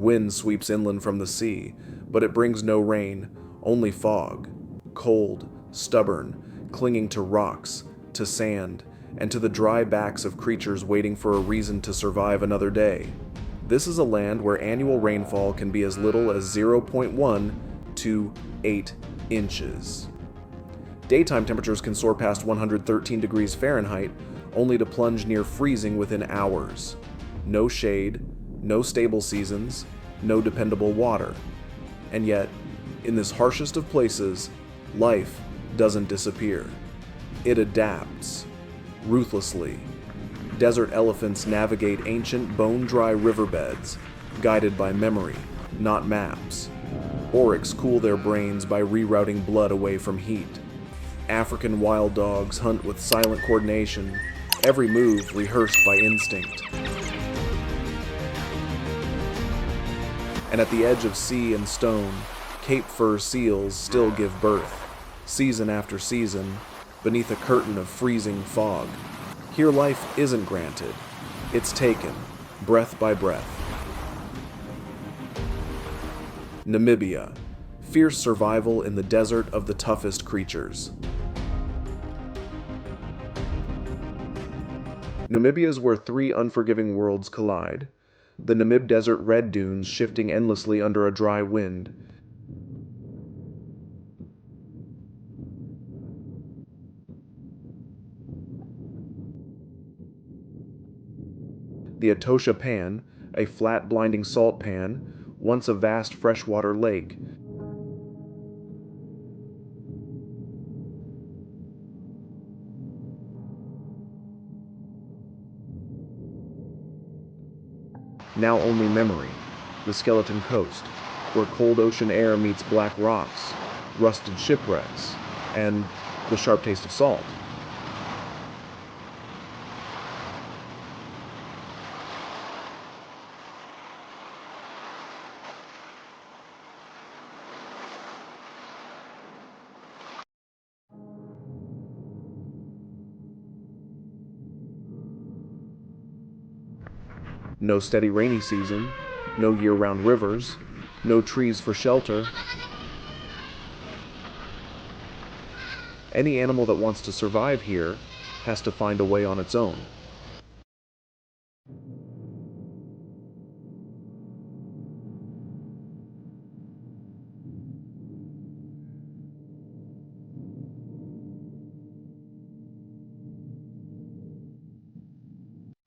Wind sweeps inland from the sea, but it brings no rain, only fog. Cold, stubborn, clinging to rocks, to sand, and to the dry backs of creatures waiting for a reason to survive another day. This is a land where annual rainfall can be as little as 0.1 to 8 inches. Daytime temperatures can soar past 113 degrees Fahrenheit, only to plunge near freezing within hours. No shade, no stable seasons, no dependable water. And yet, in this harshest of places, life doesn't disappear. It adapts, ruthlessly. Desert elephants navigate ancient bone-dry riverbeds, guided by memory, not maps. Oryx cool their brains by rerouting blood away from heat. African wild dogs hunt with silent coordination, every move rehearsed by instinct. And at the edge of sea and stone, Cape fur seals still give birth, season after season, beneath a curtain of freezing fog. Here life isn't granted, it's taken, breath by breath. Namibia, fierce survival in the desert of the toughest creatures. Namibia is where three unforgiving worlds collide. The Namib Desert red dunes shifting endlessly under a dry wind. The Etosha Pan, a flat blinding salt pan, once a vast freshwater lake. Now only memory, the Skeleton Coast, where cold ocean air meets black rocks, rusted shipwrecks, and the sharp taste of salt. No steady rainy season, no year-round rivers, no trees for shelter. Any animal that wants to survive here has to find a way on its own.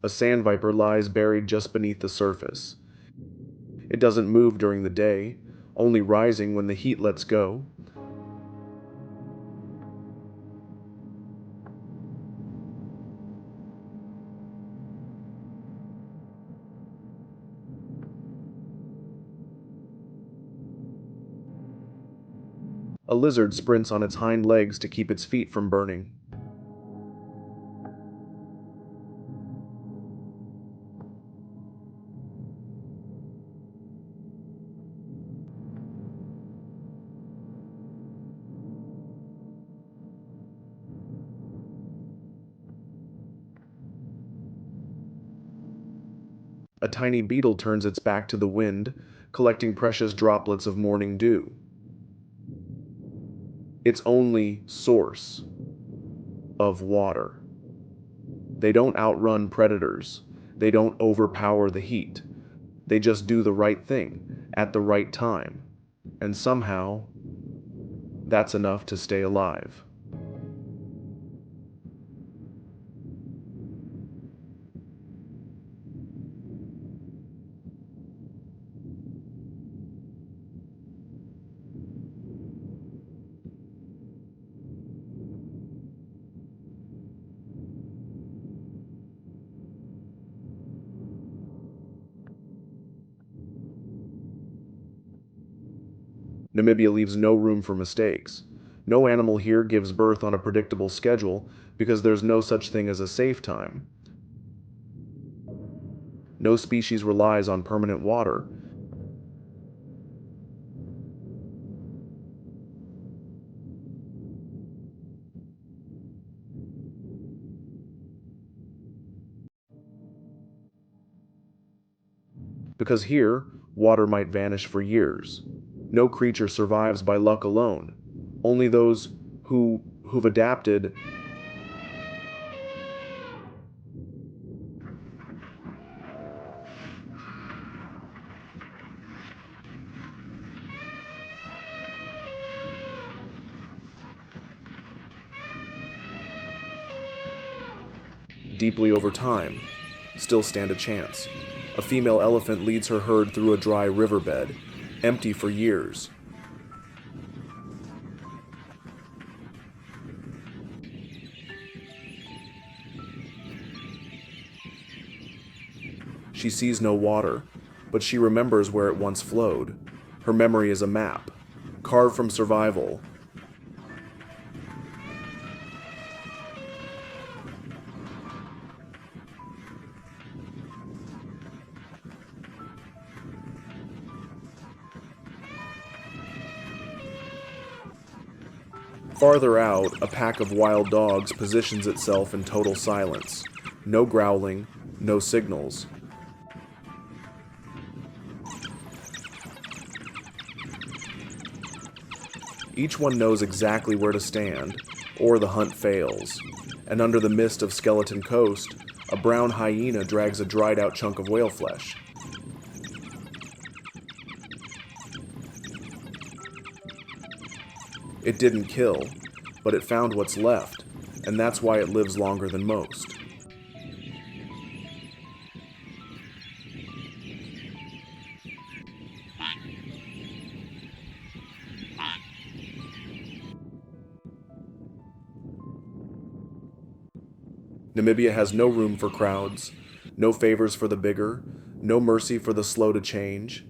A sand viper lies buried just beneath the surface. It doesn't move during the day, only rising when the heat lets go. A lizard sprints on its hind legs to keep its feet from burning. A tiny beetle turns its back to the wind, collecting precious droplets of morning dew. Its only source of water. They don't outrun predators. They don't overpower the heat. They just do the right thing at the right time. And somehow, that's enough to stay alive. Namibia leaves no room for mistakes. No animal here gives birth on a predictable schedule because there's no such thing as a safe time. No species relies on permanent water. Because here, water might vanish for years. No creature survives by luck alone. Only those who've adapted. Deeply over time, still stand a chance. A female elephant leads her herd through a dry riverbed, empty for years. She sees no water, but she remembers where it once flowed. Her memory is a map, carved from survival. Farther out, a pack of wild dogs positions itself in total silence. No growling, no signals. Each one knows exactly where to stand, or the hunt fails. And under the mist of Skeleton Coast, a brown hyena drags a dried-out chunk of whale flesh. It didn't kill, but it found what's left, and that's why it lives longer than most. Namibia has no room for crowds, no favors for the bigger, no mercy for the slow to change.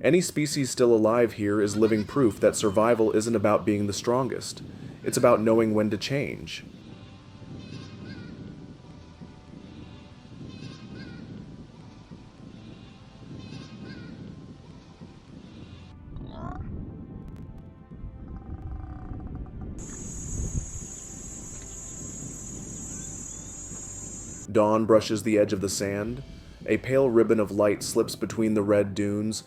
Any species still alive here is living proof that survival isn't about being the strongest. It's about knowing when to change. Dawn brushes the edge of the sand. A pale ribbon of light slips between the red dunes,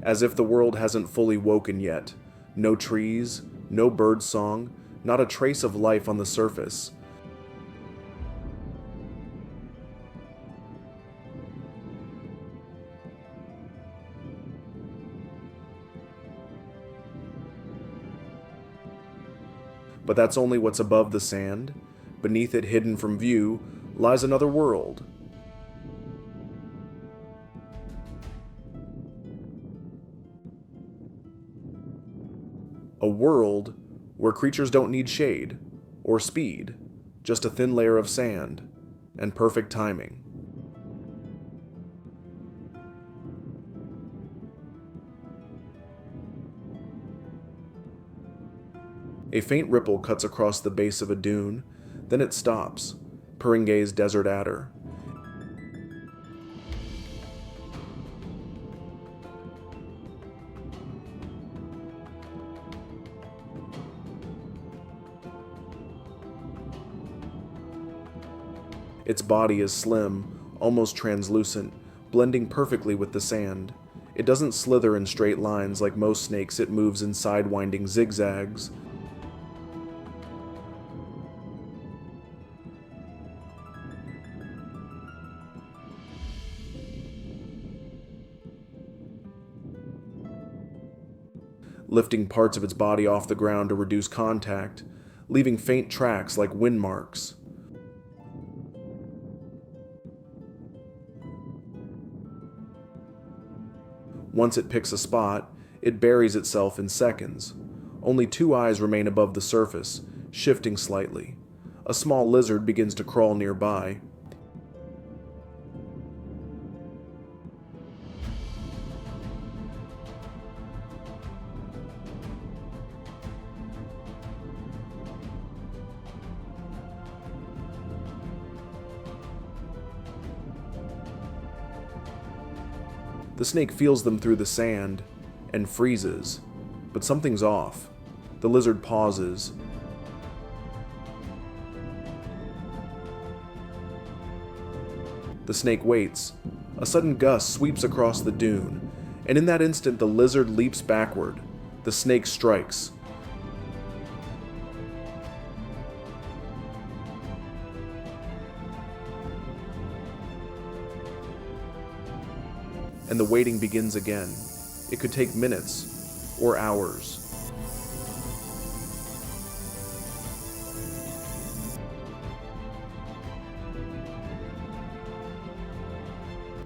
as if the world hasn't fully woken yet. No trees, no bird song, not a trace of life on the surface. But that's only what's above the sand. Beneath it, hidden from view, lies another world. A world where creatures don't need shade or speed, just a thin layer of sand and perfect timing. A faint ripple cuts across the base of a dune, then it stops. Peringue's desert adder. Its body is slim, almost translucent, blending perfectly with the sand. It doesn't slither in straight lines like most snakes, it moves in sidewinding zigzags. Lifting parts of its body off the ground to reduce contact, leaving faint tracks like wind marks. Once it picks a spot, it buries itself in seconds. Only two eyes remain above the surface, shifting slightly. A small lizard begins to crawl nearby. The snake feels them through the sand and freezes. But something's off. The lizard pauses. The snake waits. A sudden gust sweeps across the dune, and in that instant the lizard leaps backward. The snake strikes. And the waiting begins again. It could take minutes or hours.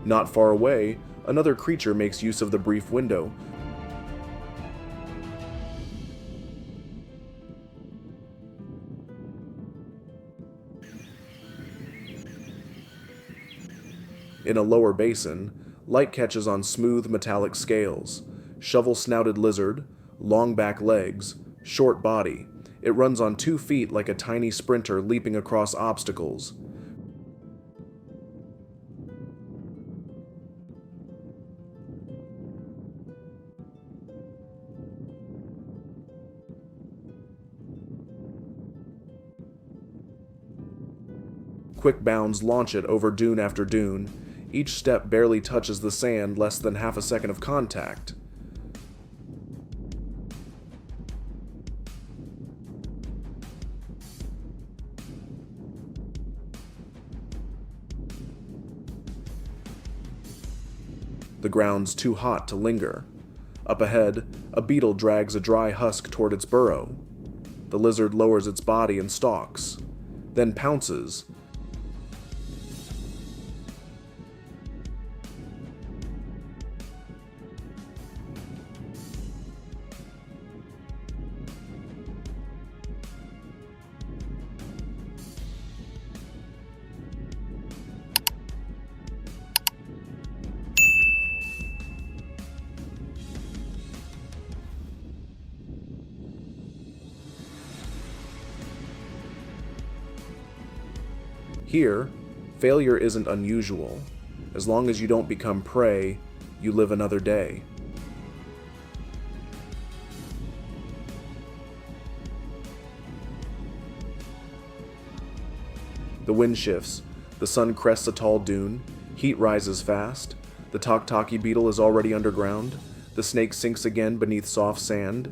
Not far away, another creature makes use of the brief window. In a lower basin, light catches on smooth metallic scales. Shovel-snouted lizard, long back legs, short body. It runs on 2 feet like a tiny sprinter leaping across obstacles. Quick bounds launch it over dune after dune. Each step barely touches the sand, less than half a second of contact. The ground's too hot to linger. Up ahead, a beetle drags a dry husk toward its burrow. The lizard lowers its body and stalks, then pounces. Here, failure isn't unusual. As long as you don't become prey, you live another day. The wind shifts, the sun crests a tall dune, heat rises fast, the Toktaki beetle is already underground, the snake sinks again beneath soft sand.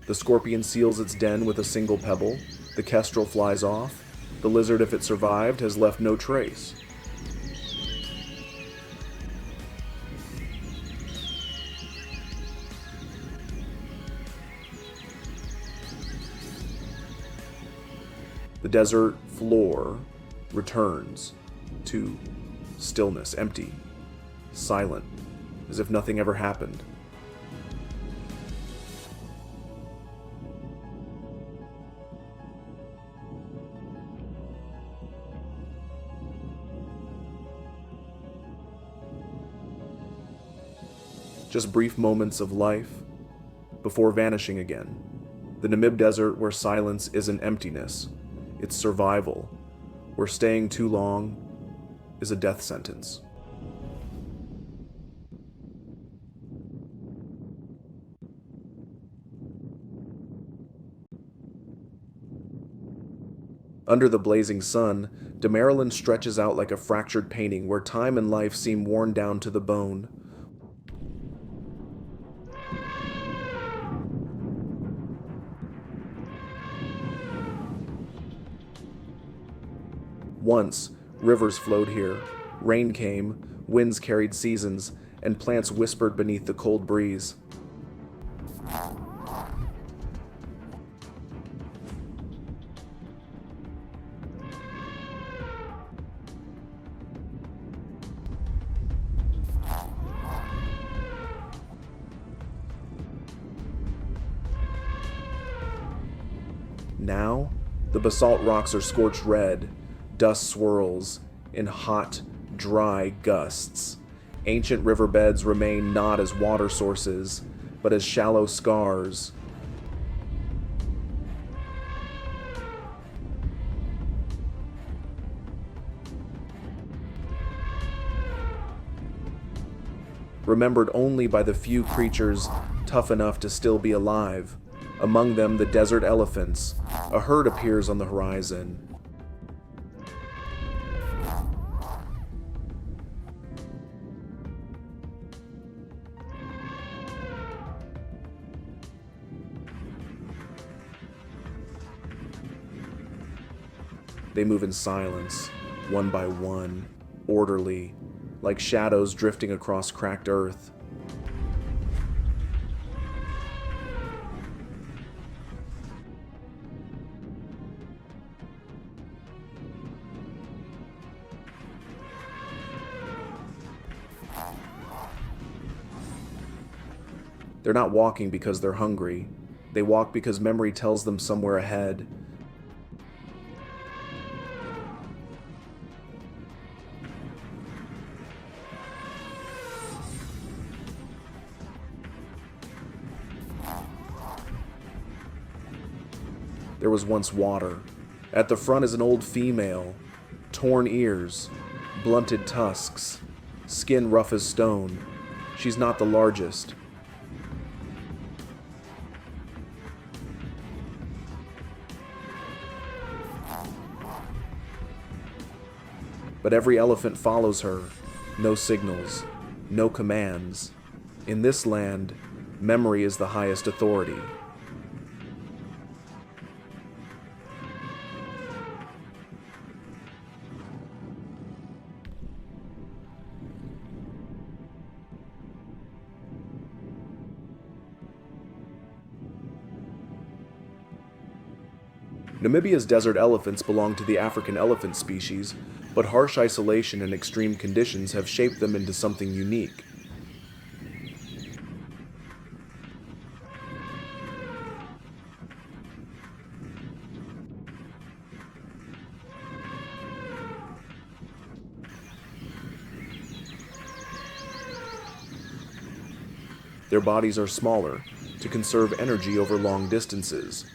The scorpion seals its den with a single pebble. The kestrel flies off. The lizard, if it survived, has left no trace. The desert floor returns to stillness, empty, silent, as if nothing ever happened. Just brief moments of life before vanishing again. The Namib Desert, where silence isn't emptiness, it's survival, where staying too long is a death sentence. Under the blazing sun, Demarilyn stretches out like a fractured painting where time and life seem worn down to the bone. Once, rivers flowed here, rain came, winds carried seasons, and plants whispered beneath the cold breeze. Now, the basalt rocks are scorched red. Dust swirls in hot, dry gusts. Ancient riverbeds remain not as water sources, but as shallow scars. Remembered only by the few creatures tough enough to still be alive. Among them, the desert elephants. A herd appears on the horizon. They move in silence, one by one, orderly, like shadows drifting across cracked earth. They're not walking because they're hungry. They walk because memory tells them somewhere ahead. There was once water. At the front is an old female, torn ears, blunted tusks, skin rough as stone. She's not the largest. But every elephant follows her. No signals, no commands. In this land, memory is the highest authority. Namibia's desert elephants belong to the African elephant species, but harsh isolation and extreme conditions have shaped them into something unique. Their bodies are smaller, to conserve energy over long distances.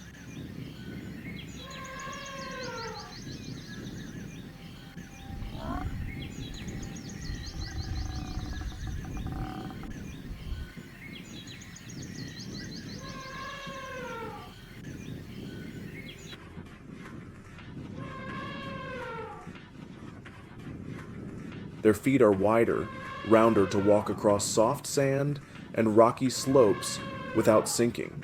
Their feet are wider, rounder to walk across soft sand and rocky slopes without sinking.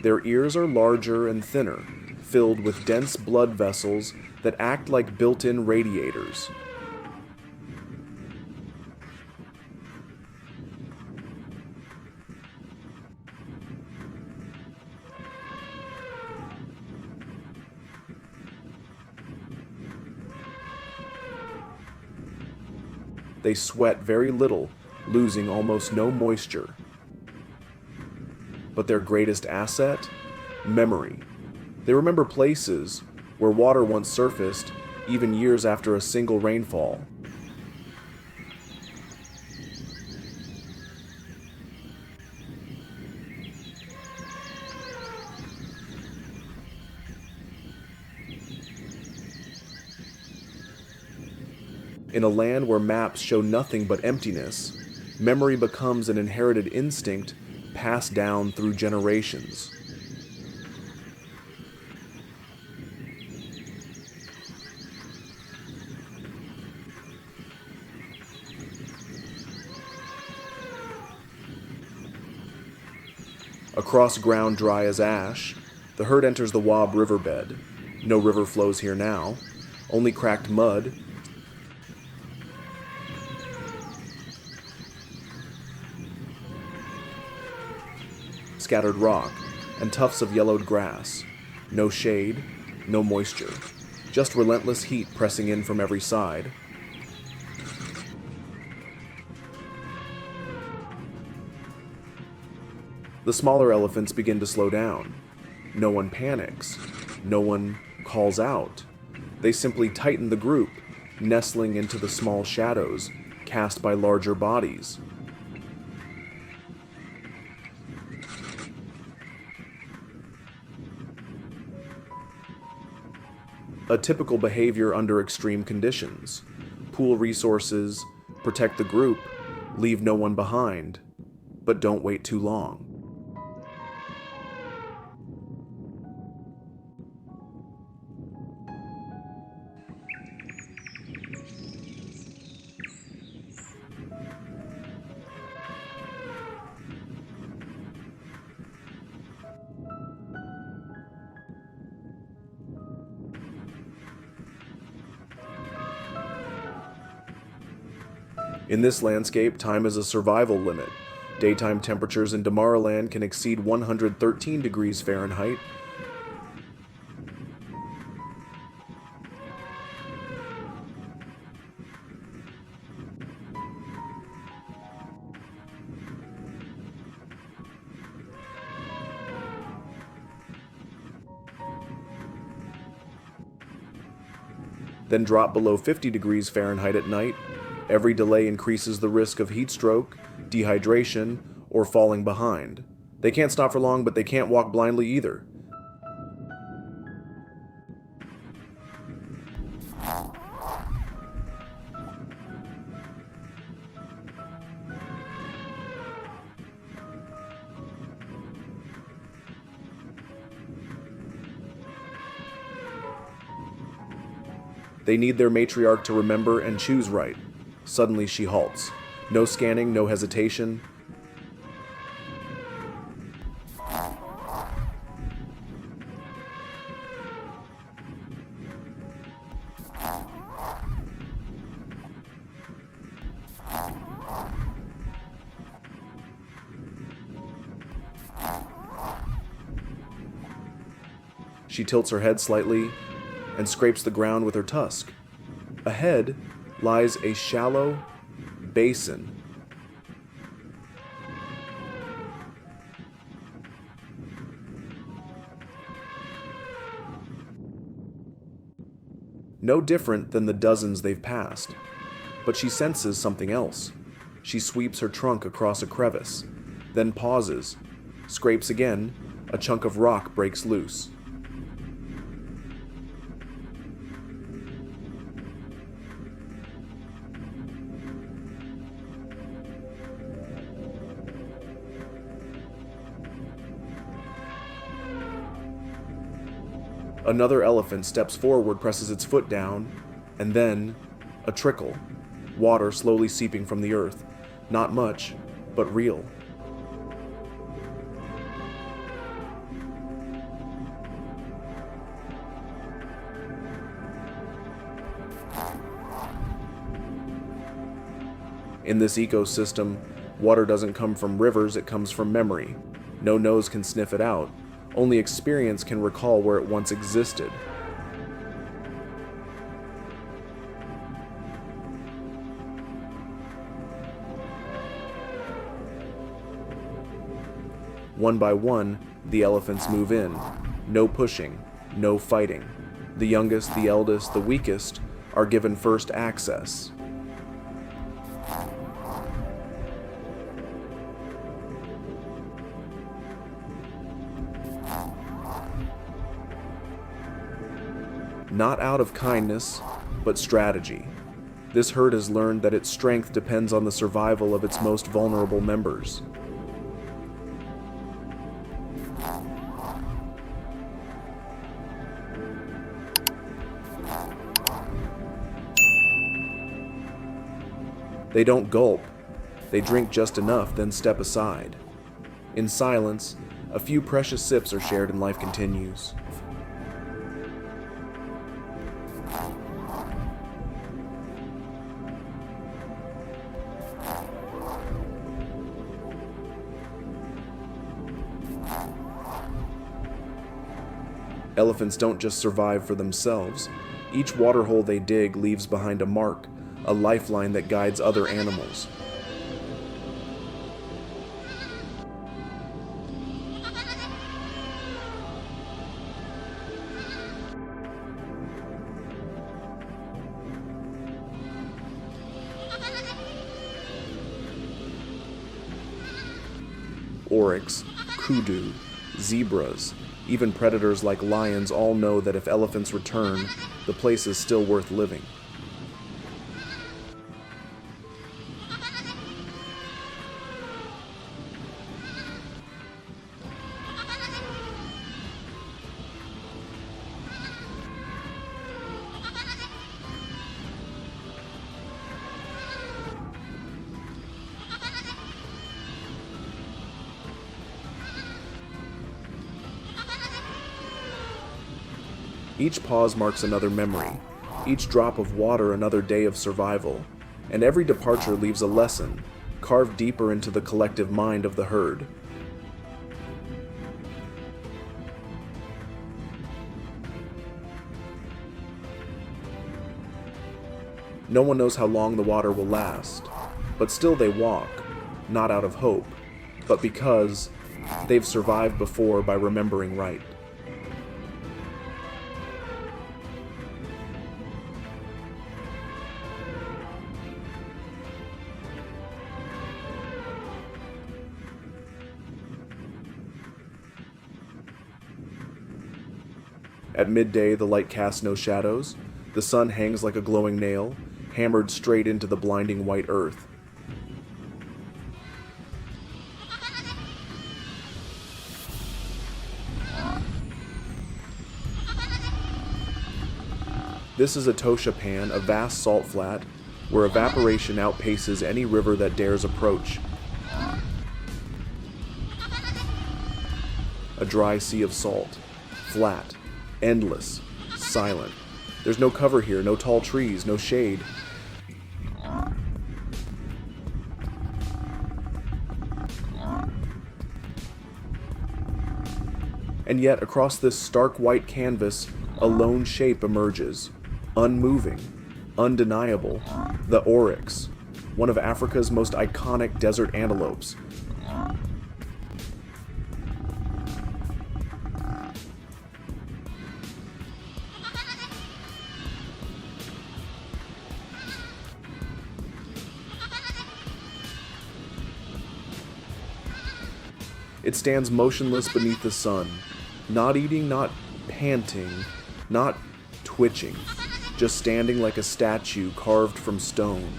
Their ears are larger and thinner, filled with dense blood vessels that act like built-in radiators. They sweat very little, losing almost no moisture. But their greatest asset? Memory. They remember places where water once surfaced, even years after a single rainfall. In a land where maps show nothing but emptiness, memory becomes an inherited instinct passed down through generations. Across ground dry as ash, the herd enters the Wab riverbed. No river flows here now, only cracked mud, scattered rock, and tufts of yellowed grass. No shade, no moisture, just relentless heat pressing in from every side. The smaller elephants begin to slow down. No one panics. No one calls out. They simply tighten the group, nestling into the small shadows cast by larger bodies. A typical behavior under extreme conditions. Pool resources, protect the group, leave no one behind, but don't wait too long. In this landscape, time is a survival limit. Daytime temperatures in Damaraland can exceed 113 degrees Fahrenheit. Then drop below 50 degrees Fahrenheit at night. Every delay increases the risk of heat stroke, dehydration, or falling behind. They can't stop for long, but they can't walk blindly either. They need their matriarch to remember and choose right. Suddenly she halts. No scanning, no hesitation. She tilts her head slightly and scrapes the ground with her tusk. Ahead lies a shallow basin. No different than the dozens they've passed, but she senses something else. She sweeps her trunk across a crevice, then pauses, scrapes again, a chunk of rock breaks loose. Another elephant steps forward, presses its foot down, and then a trickle, water slowly seeping from the earth. Not much, but real. In this ecosystem, water doesn't come from rivers, it comes from memory. No nose can sniff it out. Only experience can recall where it once existed. One by one, the elephants move in. No pushing, no fighting. The youngest, the eldest, the weakest are given first access. Not out of kindness, but strategy. This herd has learned that its strength depends on the survival of its most vulnerable members. They don't gulp. They drink just enough, then step aside. In silence, a few precious sips are shared and life continues. Elephants don't just survive for themselves. Each waterhole they dig leaves behind a mark, a lifeline that guides other animals. oryx, kudu, zebras, even predators like lions all know that if elephants return, the place is still worth living. Each pause marks another memory, each drop of water another day of survival, and every departure leaves a lesson, carved deeper into the collective mind of the herd. No one knows how long the water will last, but still they walk, not out of hope, but because they've survived before by remembering right. At midday, the light casts no shadows. The sun hangs like a glowing nail, hammered straight into the blinding white earth. This is Etosha Pan, a vast salt flat, where evaporation outpaces any river that dares approach. A dry sea of salt, flat, endless, silent. There's no cover here, no tall trees, no shade. And yet, across this stark white canvas, a lone shape emerges, unmoving, undeniable, the oryx, one of Africa's most iconic desert antelopes. It stands motionless beneath the sun, not eating, not panting, not twitching, just standing like a statue carved from stone.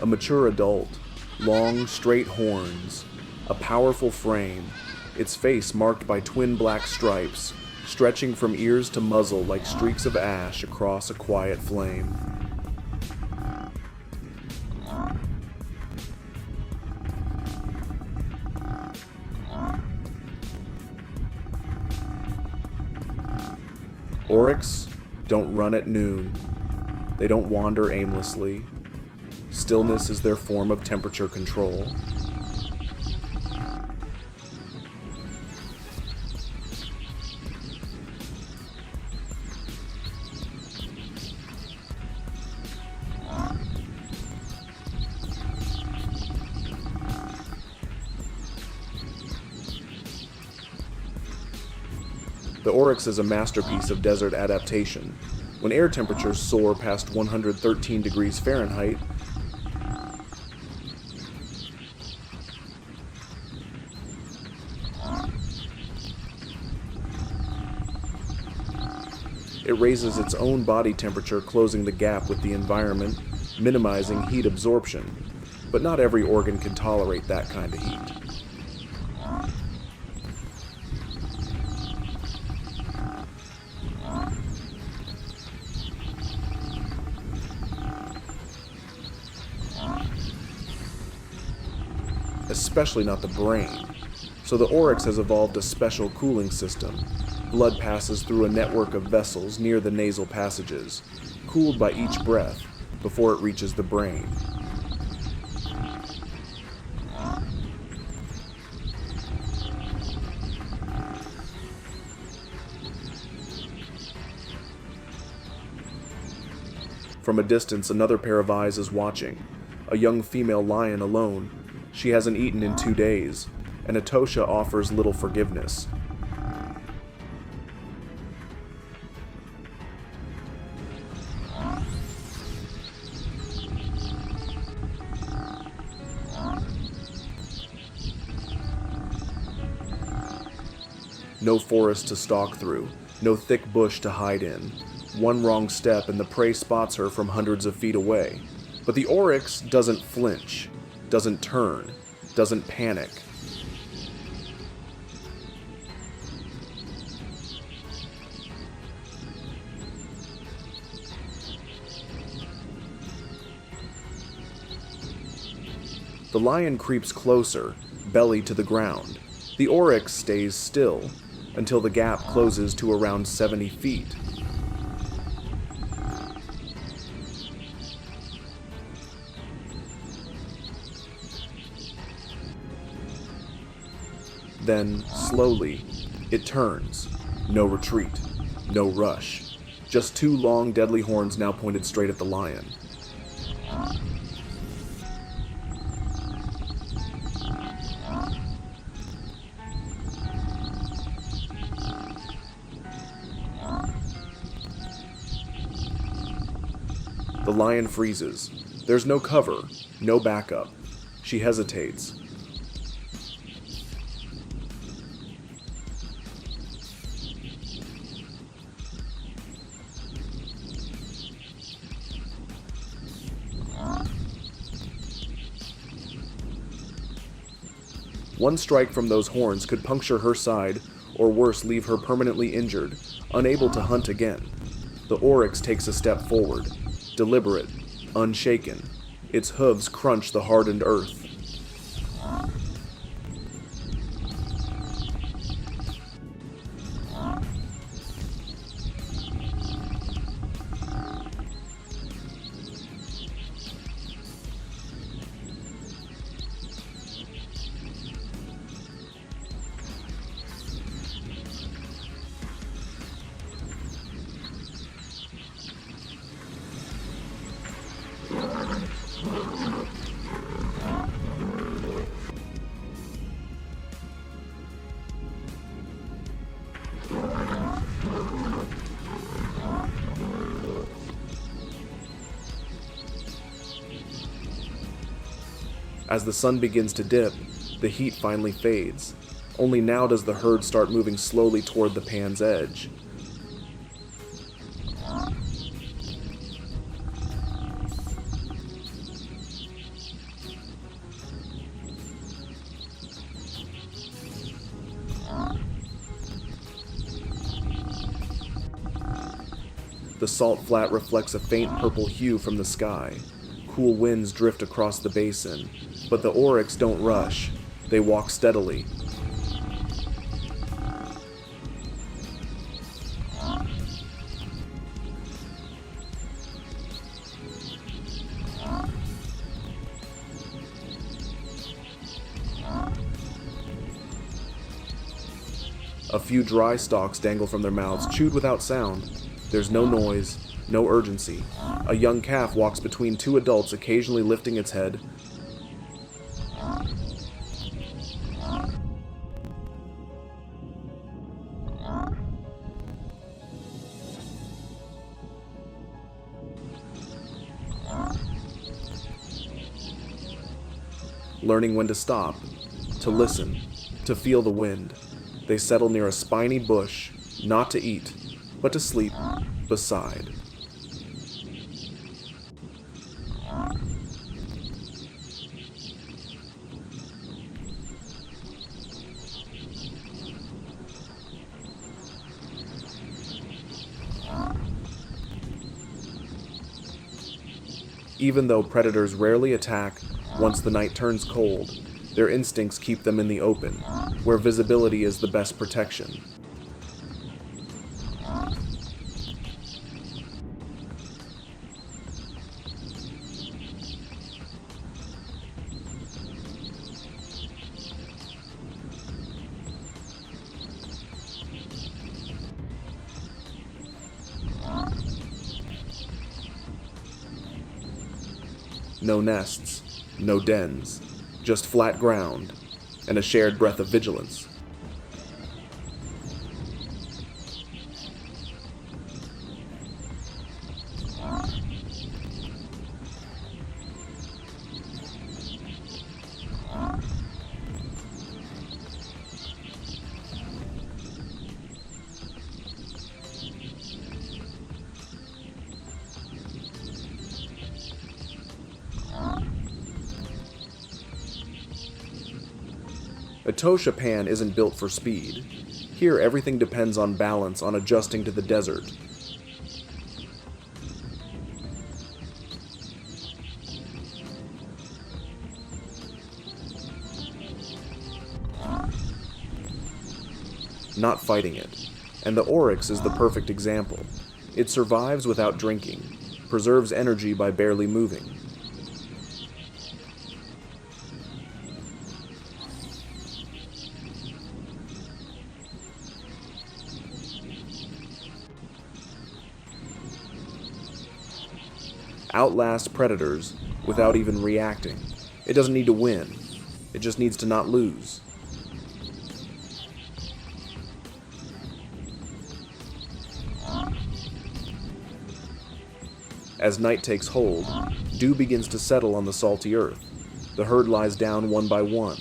A mature adult, long, straight horns, a powerful frame, its face marked by twin black stripes, stretching from ears to muzzle like streaks of ash across a quiet flame. Oryx don't run at noon. They don't wander aimlessly. Stillness is their form of temperature control. The oryx is a masterpiece of desert adaptation. When air temperatures soar past 113 degrees Fahrenheit, it raises its own body temperature, closing the gap with the environment, minimizing heat absorption. But not every organ can tolerate that kind of heat. Especially not the brain. So the oryx has evolved a special cooling system. Blood passes through a network of vessels near the nasal passages, cooled by each breath before it reaches the brain. From a distance, another pair of eyes is watching. A young female lion alone. She hasn't eaten in 2 days, and Etosha offers little forgiveness. No forest to stalk through, no thick bush to hide in. One wrong step and the prey spots her from hundreds of feet away. But the oryx doesn't flinch, doesn't turn, doesn't panic. The lion creeps closer, belly to the ground. The oryx stays still, until the gap closes to around 70 feet. Then, slowly, it turns. No retreat, no rush. Just two long, deadly horns now pointed straight at the lion. The lion freezes. There's no cover, no backup. She hesitates. One strike from those horns could puncture her side, or worse, leave her permanently injured, unable to hunt again. The oryx takes a step forward, deliberate, unshaken. Its hooves crunch the hardened earth. As the sun begins to dip, the heat finally fades. Only now does the herd start moving slowly toward the pan's edge. The salt flat reflects a faint purple hue from the sky. Cool winds drift across the basin, but the oryx don't rush. They walk steadily. A few dry stalks dangle from their mouths, chewed without sound. There's no noise, no urgency. A young calf walks between two adults, occasionally lifting its head. Learning when to stop, to listen, to feel the wind. They settle near a spiny bush, not to eat, but to sleep beside. Even though predators rarely attack once the night turns cold, their instincts keep them in the open, where visibility is the best protection. No nests, no dens, just flat ground, and a shared breath of vigilance. A Tosha pan isn't built for speed. Here, everything depends on balance, on adjusting to the desert. Not fighting it. And the oryx is the perfect example. It survives without drinking, preserves energy by barely moving. Outlast predators without even reacting. It doesn't need to win. It just needs to not lose. As night takes hold, dew begins to settle on the salty earth. The herd lies down one by one,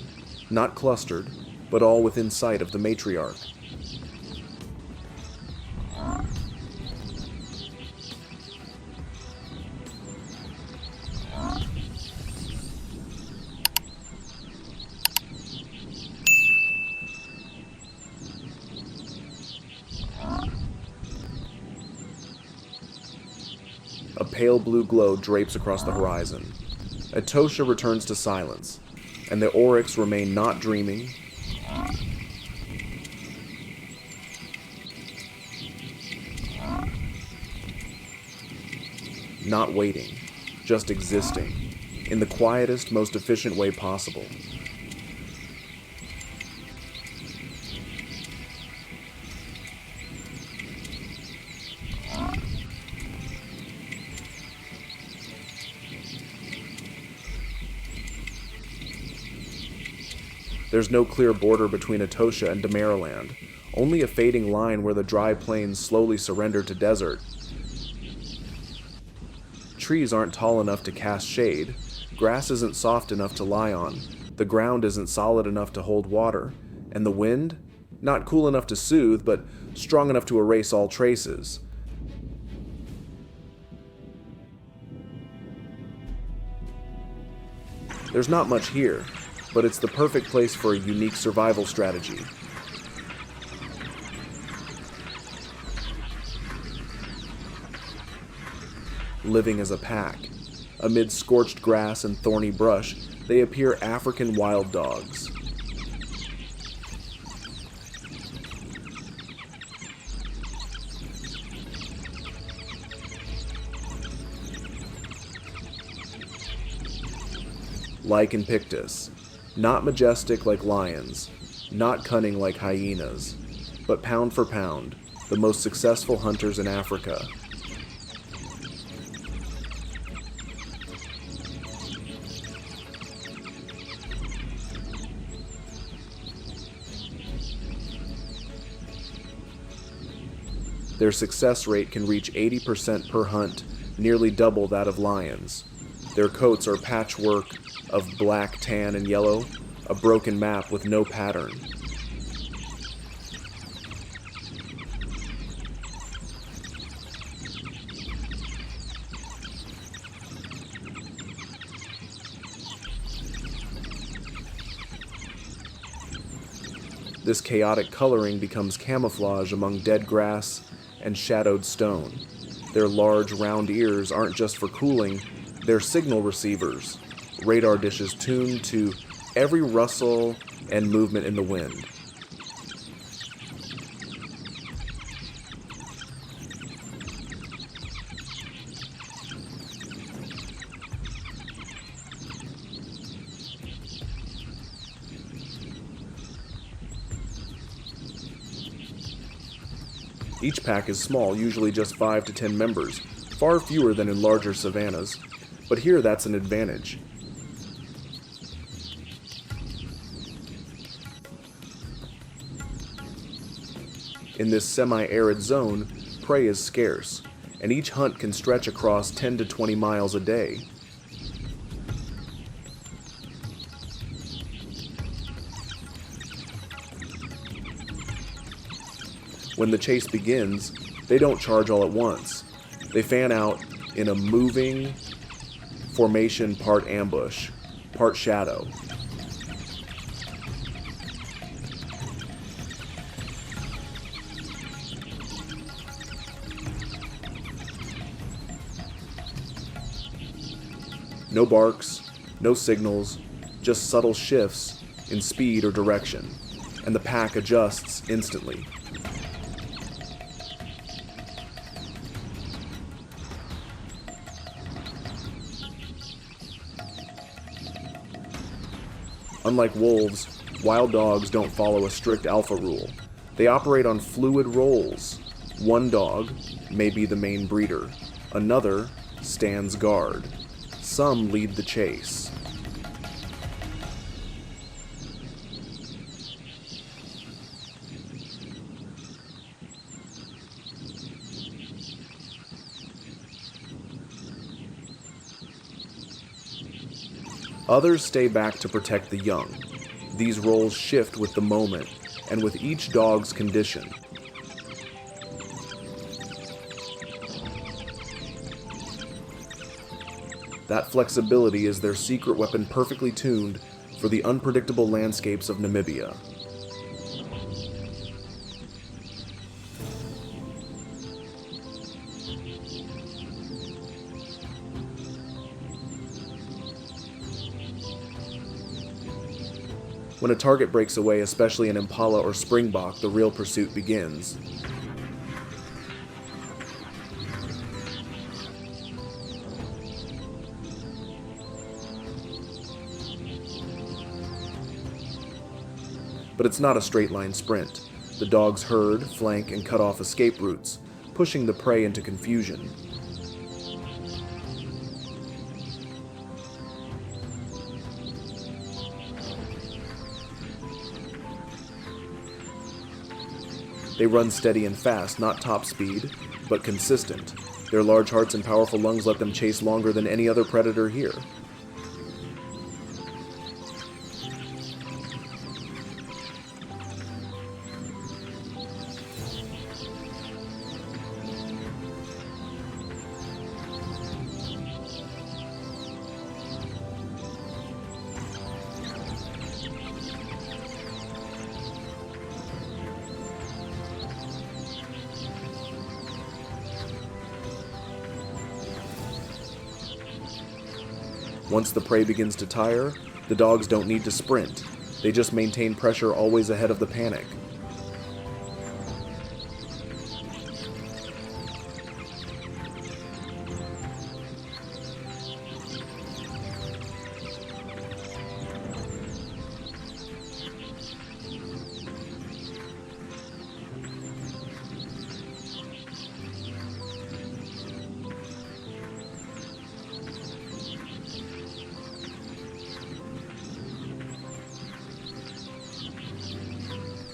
not clustered, but all within sight of the matriarch. A pale blue glow drapes across the horizon. Etosha returns to silence, and the oryx remain not dreaming, not waiting, just existing, in the quietest, most efficient way possible. There's no clear border between Etosha and Damaraland, only a fading line where the dry plains slowly surrender to desert. Trees aren't tall enough to cast shade, grass isn't soft enough to lie on, the ground isn't solid enough to hold water, and the wind? Not cool enough to soothe, but strong enough to erase all traces. There's not much here, but it's the perfect place for a unique survival strategy. Living as a pack. Amid scorched grass and thorny brush, they appear African wild dogs. Like Invictus. Not majestic like lions, not cunning like hyenas, but pound for pound, the most successful hunters in Africa. Their success rate can reach 80% per hunt, nearly double that of lions. Their coats are patchwork of black, tan, and yellow, a broken map with no pattern. This chaotic coloring becomes camouflage among dead grass and shadowed stone. Their large, round ears aren't just for cooling, they're signal receivers, radar dishes tuned to every rustle and movement in the wind. Each pack is small, usually just 5 to 10 members, far fewer than in larger savannas, but here that's an advantage. In this semi-arid zone, prey is scarce, and each hunt can stretch across 10 to 20 miles a day. When the chase begins, they don't charge all at once. They fan out in a moving formation, part ambush, part shadow. No barks, no signals, just subtle shifts in speed or direction, and the pack adjusts instantly. Unlike wolves, wild dogs don't follow a strict alpha rule. They operate on fluid roles. One dog may be the main breeder. Another stands guard. Some lead the chase. Others stay back to protect the young. These roles shift with the moment and with each dog's condition. That flexibility is their secret weapon, perfectly tuned for the unpredictable landscapes of Namibia. When a target breaks away, especially an impala or springbok, the real pursuit begins. But it's not a straight-line sprint. The dogs herd, flank, and cut off escape routes, pushing the prey into confusion. They run steady and fast, not top speed, but consistent. Their large hearts and powerful lungs let them chase longer than any other predator here. Once the prey begins to tire, the dogs don't need to sprint. They just maintain pressure, always ahead of the panic.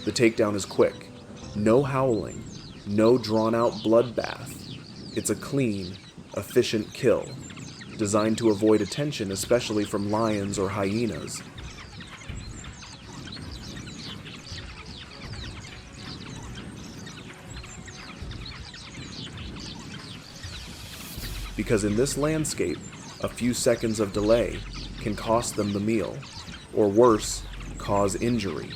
The takedown is quick. No howling, no drawn-out bloodbath. It's a clean, efficient kill, designed to avoid attention, especially from lions or hyenas. Because in this landscape, a few seconds of delay can cost them the meal, or worse, cause injury.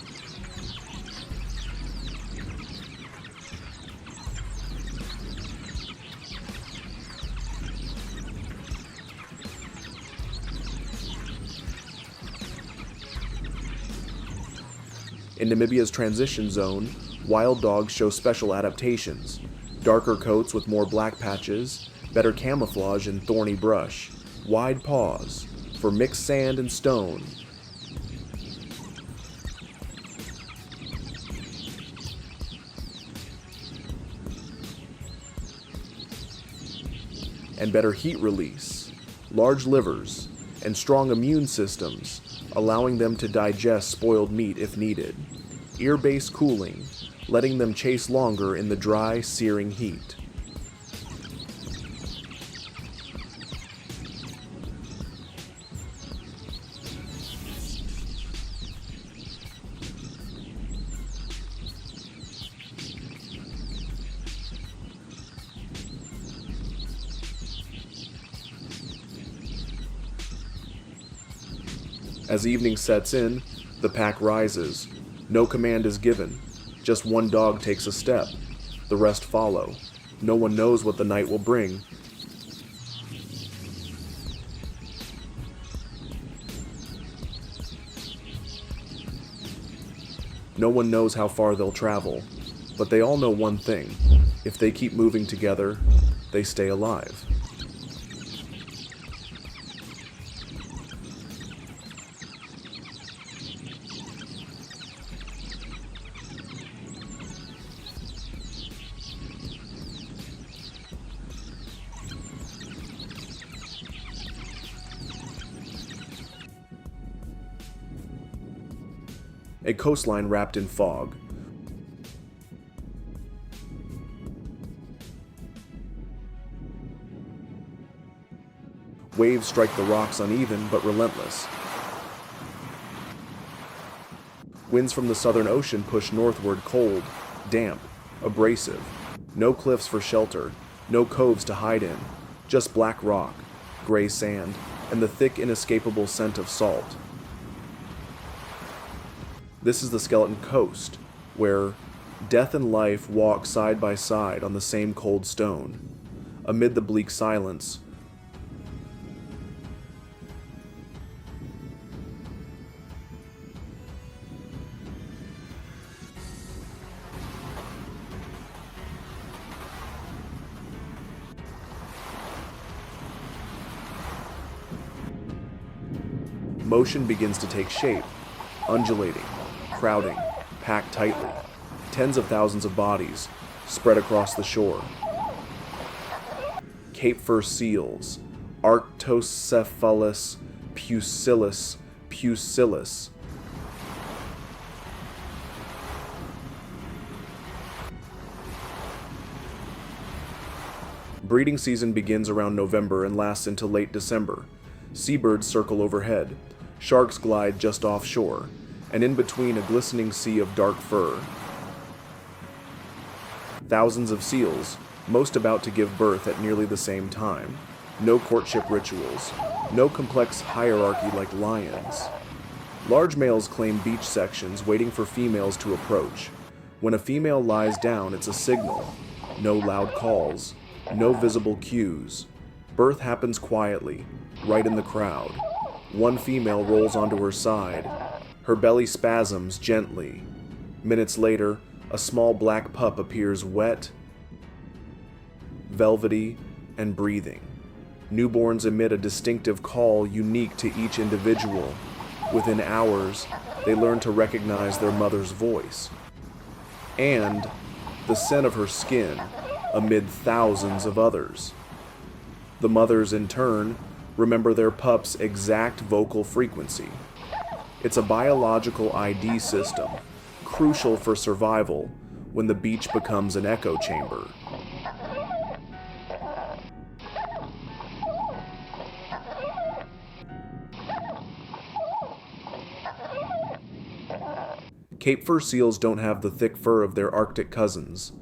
In Namibia's transition zone, wild dogs show special adaptations: darker coats with more black patches, better camouflage in thorny brush, wide paws for mixed sand and stone, and better heat release, large livers, and strong immune systems, allowing them to digest spoiled meat if needed. Ear-based cooling, letting them chase longer in the dry, searing heat. As evening sets in, the pack rises. No command is given. Just one dog takes a step. The rest follow. No one knows what the night will bring. No one knows how far they'll travel, but they all know one thing. If they keep moving together, they stay alive. A coastline wrapped in fog. Waves strike the rocks uneven but relentless. Winds from the Southern Ocean push northward, cold, damp, abrasive. No cliffs for shelter, no coves to hide in, just black rock, gray sand, and the thick, inescapable scent of salt. This is the Skeleton Coast, where death and life walk side by side on the same cold stone. Amid the bleak silence, motion begins to take shape, undulating, crowding, packed tightly. Tens of thousands of bodies spread across the shore. Cape fur seals, Arctocephalus pusillus. Breeding season begins around November and lasts until late December. Seabirds circle overhead. Sharks glide just offshore, and in between a glistening sea of dark fur. Thousands of seals, most about to give birth at nearly the same time. No courtship rituals, no complex hierarchy like lions. Large males claim beach sections, waiting for females to approach. When a female lies down, it's a signal. No loud calls, no visible cues. Birth happens quietly, right in the crowd. One female rolls onto her side. Her belly spasms gently. Minutes later, a small black pup appears, wet, velvety, and breathing. Newborns emit a distinctive call unique to each individual. Within hours, they learn to recognize their mother's voice and the scent of her skin amid thousands of others. The mothers, in turn, remember their pup's exact vocal frequency. It's a biological ID system, crucial for survival when the beach becomes an echo chamber. Cape fur seals don't have the thick fur of their Arctic cousins.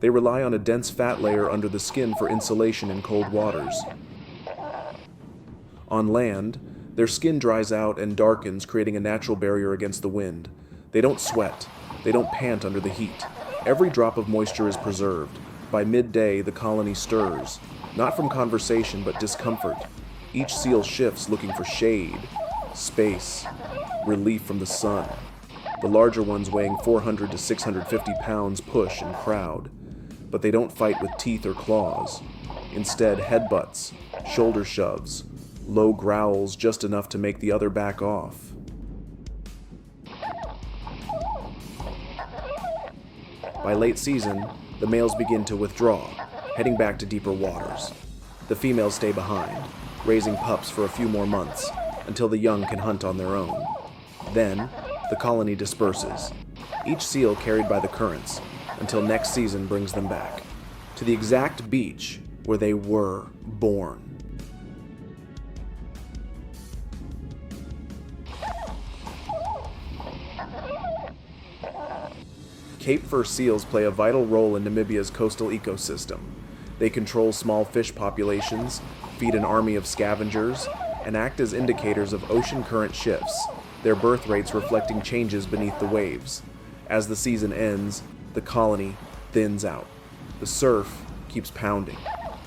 They rely on a dense fat layer under the skin for insulation in cold waters. On land, their skin dries out and darkens, creating a natural barrier against the wind. They don't sweat. They don't pant under the heat. Every drop of moisture is preserved. By midday, the colony stirs, not from conversation but discomfort. Each seal shifts, looking for shade, space, relief from the sun. The larger ones, weighing 400 to 650 pounds, push and crowd. But they don't fight with teeth or claws. Instead, headbutts, shoulder shoves, low growls, just enough to make the other back off. By late season, the males begin to withdraw, heading back to deeper waters. The females stay behind, raising pups for a few more months, until the young can hunt on their own. Then, the colony disperses, each seal carried by the currents, until next season brings them back, to the exact beach where they were born. Cape fur seals play a vital role in Namibia's coastal ecosystem. They control small fish populations, feed an army of scavengers, and act as indicators of ocean current shifts, their birth rates reflecting changes beneath the waves. As the season ends, the colony thins out. The surf keeps pounding.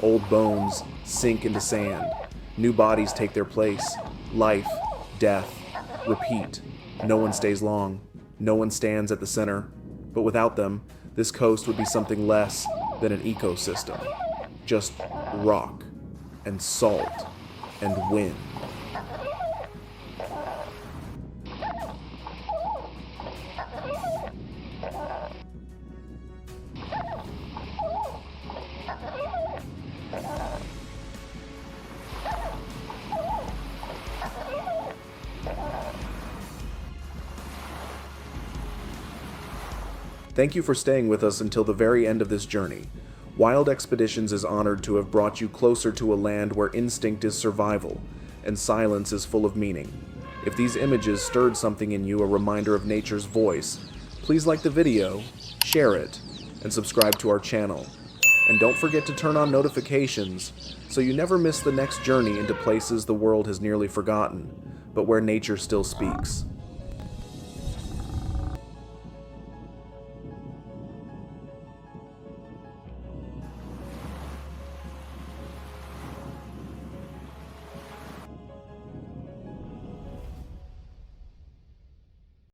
Old bones sink into sand. New bodies take their place. Life, death, repeat. No one stays long. No one stands at the center, but without them, this coast would be something less than an ecosystem. Just rock and salt and wind. Thank you for staying with us until the very end of this journey. Wild Expeditions is honored to have brought you closer to a land where instinct is survival and silence is full of meaning. If these images stirred something in you, a reminder of nature's voice, please like the video, share it, and subscribe to our channel. And don't forget to turn on notifications so you never miss the next journey into places the world has nearly forgotten, but where nature still speaks.